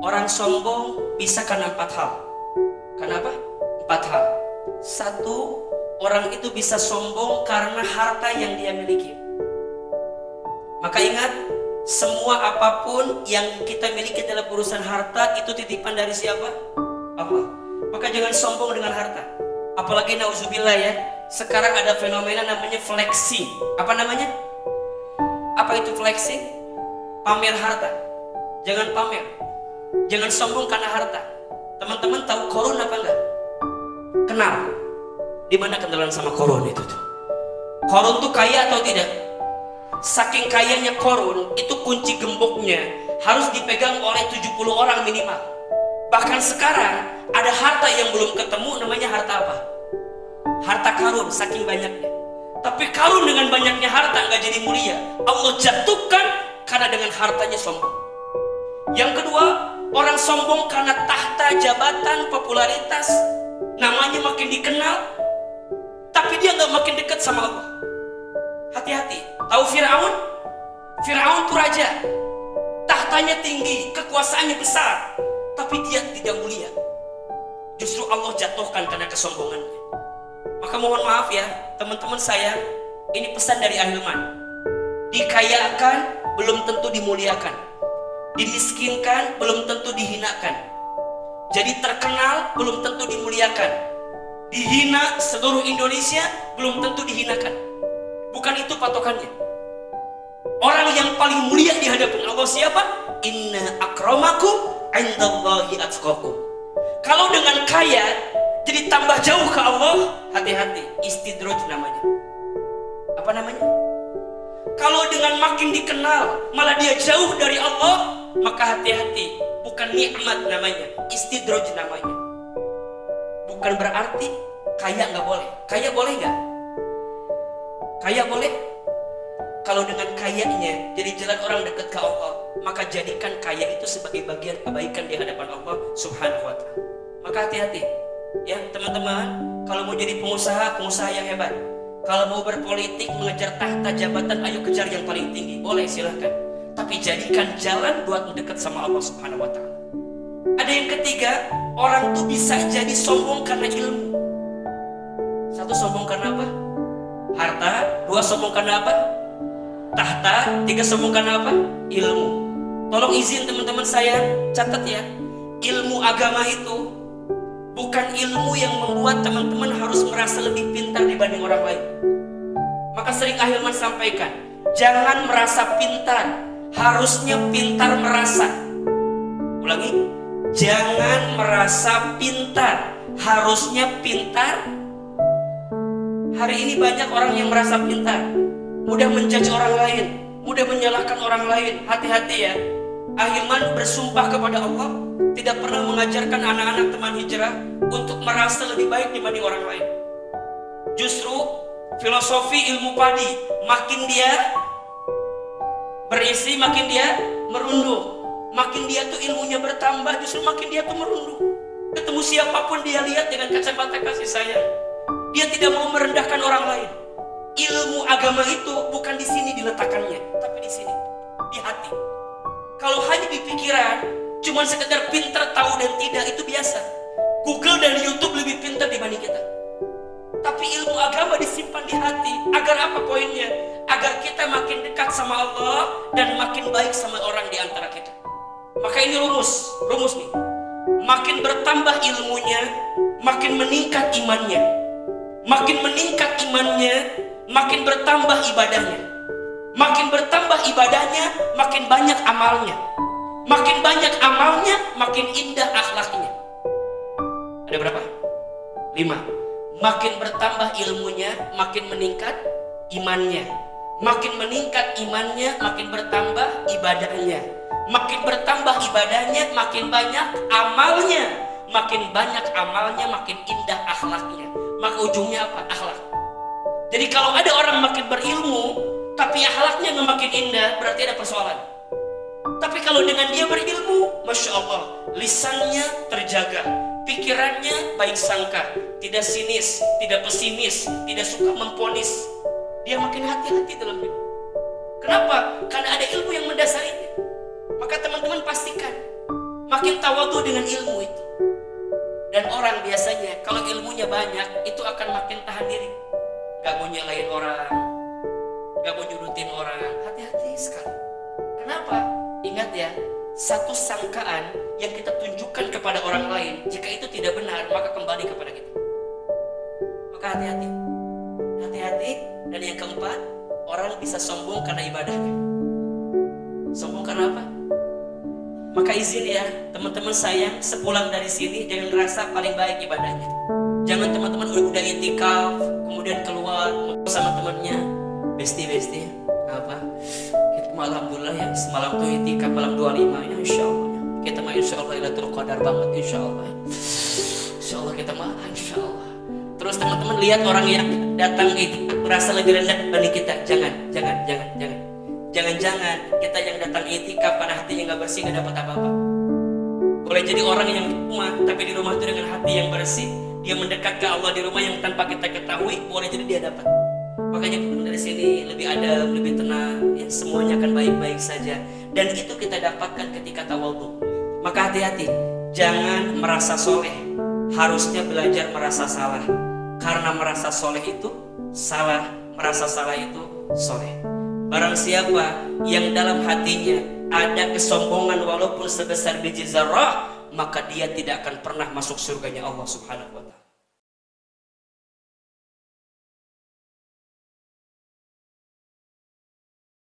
Orang sombong bisa karena 4 hal. Kenapa? 4 hal. Satu, orang itu bisa sombong karena harta yang dia miliki. Maka ingat, semua apapun yang kita miliki dalam urusan harta itu titipan dari siapa? Allah. Maka jangan sombong dengan harta. Apalagi nauzubillah ya, sekarang ada fenomena namanya flexing. Apa namanya? Apa itu flexing? Pamer harta. Jangan pamer. Jangan sombong karena harta. Teman-teman tahu Korun apa enggak? Kenal. Di mana kenalan sama Korun itu tuh? Korun tuh kaya atau tidak? Saking kayanya Korun, itu kunci gemboknya harus dipegang oleh 70 orang minimal. Bahkan sekarang ada harta yang belum ketemu, namanya harta apa? Harta karun, saking banyaknya. Tapi karun dengan banyaknya harta nggak jadi mulia. Allah jatuhkan karena dengan hartanya sombong. Yang kedua, orang sombong karena tahta, jabatan, popularitas, namanya makin dikenal, tapi dia nggak makin dekat sama Allah. Hati-hati. Tahu Fir'aun? Fir'aun itu raja, tahtanya tinggi, kekuasaannya besar, tapi dia tidak mulia. Justru Allah jatuhkan karena kesombongannya. Maka mohon maaf ya teman-teman saya, ini pesan dari Ahilman. Dikayakan belum tentu dimuliakan, dimiskinkan belum tentu dihinakan. Jadi terkenal belum tentu dimuliakan, dihina seluruh Indonesia belum tentu dihinakan. Bukan itu patokannya. Orang yang paling mulia di hadapan Allah siapa? Inna akramakum indallahi atqakum. Kalau dengan kaya jadi tambah jauh ke Allah, hati-hati, istidraj namanya. Apa namanya? Kalau dengan makin dikenal malah dia jauh dari Allah, maka hati-hati, bukan nikmat namanya, istidraj namanya. Bukan berarti kaya nggak boleh. Kaya boleh nggak? Kaya boleh. Kalau dengan kayanya jadi jalan orang dekat ke Allah, maka jadikan kaya itu sebagai bagian kebaikan di hadapan Allah Subhanahu wa ta'ala. Maka hati-hati ya teman-teman, kalau mau jadi pengusaha, pengusaha yang hebat. Kalau mau berpolitik, mengejar tahta jabatan, ayo kejar yang paling tinggi. Boleh, silahkan. Tapi jadikan jalan buat mendekat sama Allah Subhanahu wa ta'ala. Ada yang ketiga, orang tuh bisa jadi sombong karena ilmu. Satu, sombong karena apa? Harta. Dua, sombong karena apa? Tahta. Tiga, sombong karena apa? Ilmu. Tolong izin teman-teman saya, catat ya. Ilmu agama itu bukan ilmu yang membuat teman-teman harus merasa lebih pintar dibanding orang lain. Maka sering Ahilman sampaikan, jangan merasa pintar, harusnya pintar merasa. Ulangi, jangan merasa pintar, harusnya pintar. Hari ini banyak orang yang merasa pintar, mudah menjudge orang lain, mudah menyalahkan orang lain. Hati-hati ya. Ahilman bersumpah kepada Allah, tidak pernah mengajarkan anak-anak teman hijrah untuk merasa lebih baik dibanding orang lain. Justru filosofi ilmu padi, makin dia berisi, makin dia merunduk. Makin dia tuh ilmunya bertambah, justru makin dia tuh merunduk. Ketemu siapapun dia lihat dengan kacamata kasih sayang. Dia tidak mau merendahkan orang lain. Ilmu agama itu bukan di sini diletakkannya, tapi di sini, di hati. Kalau hanya di pikiran, cuma sekedar pintar tahu dan tidak, itu biasa. Google dan YouTube lebih pintar dibanding kita. Tapi ilmu agama disimpan di hati. Agar apa poinnya? Agar kita makin dekat sama Allah dan makin baik sama orang di antara kita. Maka ini rumus nih. Makin bertambah ilmunya, makin meningkat imannya. Makin meningkat imannya, makin bertambah ibadahnya. Makin bertambah ibadahnya, makin banyak amalnya. Makin banyak amalnya, makin indah akhlaknya. Ada berapa? 5. Makin bertambah ilmunya, makin meningkat imannya. Makin meningkat imannya, makin bertambah ibadahnya. Makin bertambah ibadahnya, makin banyak amalnya. Makin banyak amalnya, makin indah akhlaknya. Maka ujungnya apa? Akhlak. Jadi kalau ada orang makin berilmu, tapi akhlaknya nggak makin indah, berarti ada persoalan. Tapi kalau dengan dia berilmu, Masya Allah, lisannya terjaga, pikirannya baik sangka, tidak sinis, tidak pesimis, tidak suka memponis. Dia makin hati-hati dalam hidup. Kenapa? Karena ada ilmu yang mendasarinya. Maka teman-teman pastikan, Makin tawadhu dengan ilmu itu. Dan orang biasanya kalau ilmunya banyak itu akan makin tahan diri, gak mau nyalain orang, gak mau nyudutin orang. Hati-hati sekali. Kenapa? Ingat ya, satu sangkaan yang kita tunjukkan kepada orang lain, jika itu tidak benar maka kembali kepada kita. Maka hati-hati. Hati-hati. Dan yang keempat, orang bisa sombong karena ibadahnya. Sombong karena apa? Maka izin ya teman-teman sayang, sepulang dari sini jangan ngerasa paling baik ibadahnya. Jangan teman-teman udah itikaf kemudian keluar sama temannya, besti apa? Kita alhamdulillah ya semalam tuh itikaf malam 25 ya, insyaallah ya. Kita mah insyaallah Lailatul Qadar banget insyaallah. Insyaallah kita mah insyaallah. Terus teman-teman lihat orang yang datang itikaf merasa lebih rendah dibanding kita. Jangan-jangan kita yang datang itikaf karena hatinya nggak bersih nggak dapat apa-apa. Boleh jadi orang yang di rumah, tapi di rumah itu dengan hati yang bersih, dia mendekat ke Allah di rumah yang tanpa kita ketahui, boleh jadi dia dapat. Makanya dari sini lebih adab, lebih tenang, ya, semuanya akan baik-baik saja. Dan itu kita dapatkan ketika tawadhu. Maka hati-hati, jangan merasa soleh. Harusnya belajar merasa salah. Karena merasa soleh itu salah, merasa salah itu soleh. Barang siapa yang dalam hatinya ada kesombongan walaupun sebesar biji zarrah, maka dia tidak akan pernah masuk surganya Allah Subhanahu wa ta'ala.